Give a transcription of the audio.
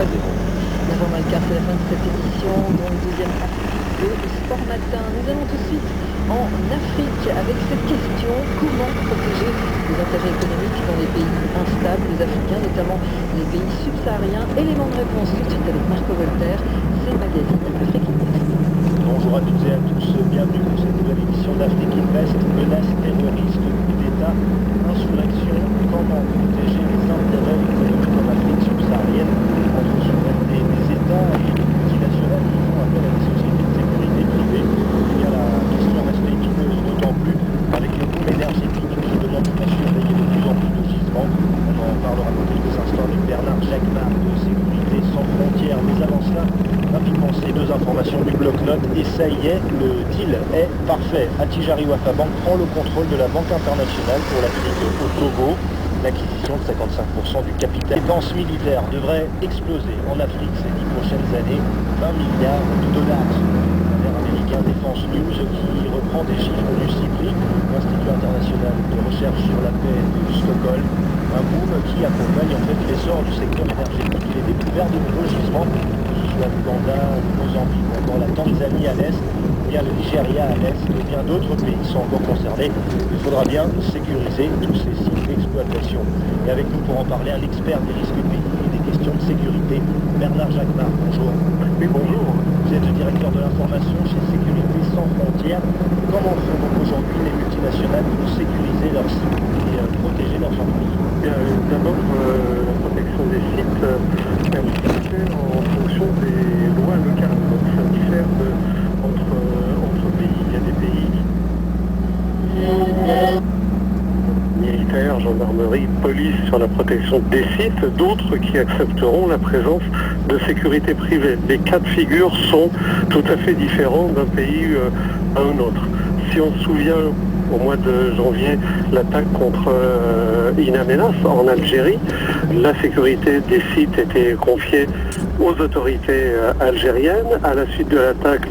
Bonjour Malcar, c'est la fin de cette édition, donc deuxième partie de Sport Matin. Nous allons tout de suite en Afrique avec cette question: comment protéger les intérêts économiques dans les pays instables, les Africains, notamment les pays subsahariens? Élément de réponse tout de suite avec Marco Voltaire, c'est le magazine Afrique Invest. Bonjour à toutes et à tous, bienvenue pour cette nouvelle édition d'Afrique Invest. Menace terroriste, coup d'État, insurrection, comment protéger les intérêts économiques en Afrique subsaharienne entre souveraineté des États et des multinationales qui font appel à des sociétés de sécurité privées? Eh bien, la question reste épineuse, d'autant plus avec le boom énergétique qui demande à surveiller de plus en plus de gisements. On en parlera dans quelques instants avec Bernard Jacquemart de Sécurité Sans Frontières. Mais avant cela, rapidement ces deux informations du bloc-notes, et ça y est, le deal est parfait. Attijari Wafa Bank prend le contrôle de la Banque internationale pour l'Afrique au Togo. L'acquisition de 55% du capital. Les dépenses militaires devraient exploser en Afrique ces 10 prochaines années. 20 milliards de dollars. L'affaire américain Defense News qui reprend des chiffres du CIPRI, l'Institut international de recherche sur la paix de Stockholm. Un boom qui accompagne en fait l'essor du secteur énergétique et les découvertes de nouveaux gisements, que ce soit l'Ouganda, le Mozambique ou encore la Tanzanie à l'est, bien le Nigeria à l'est et bien d'autres pays sont encore concernés. Il faudra bien sécuriser tous ces sites d'exploitation. Et avec nous pour en parler, un expert des risques pays et des questions de sécurité, Bernard Jacquemart. Bonjour. Oui, bonjour. Vous êtes le directeur de l'information chez Sécurité Sans Frontières. Comment font donc aujourd'hui les multinationales pour sécuriser leurs sites et protéger leurs entreprises? D'abord, la protection des sites est diffère en fonction des lois locales. Donc ça diffère entre pays. Il y a des pays militaires, gendarmerie, police sur la protection des sites, d'autres qui accepteront la présence de sécurité privée. Les cas de figure sont tout à fait différents d'un pays à un autre. Si on se souvient, au mois de janvier, l'attaque contre In Amenas en Algérie, la sécurité des sites était confiée aux autorités algériennes. À la suite de l'attaque,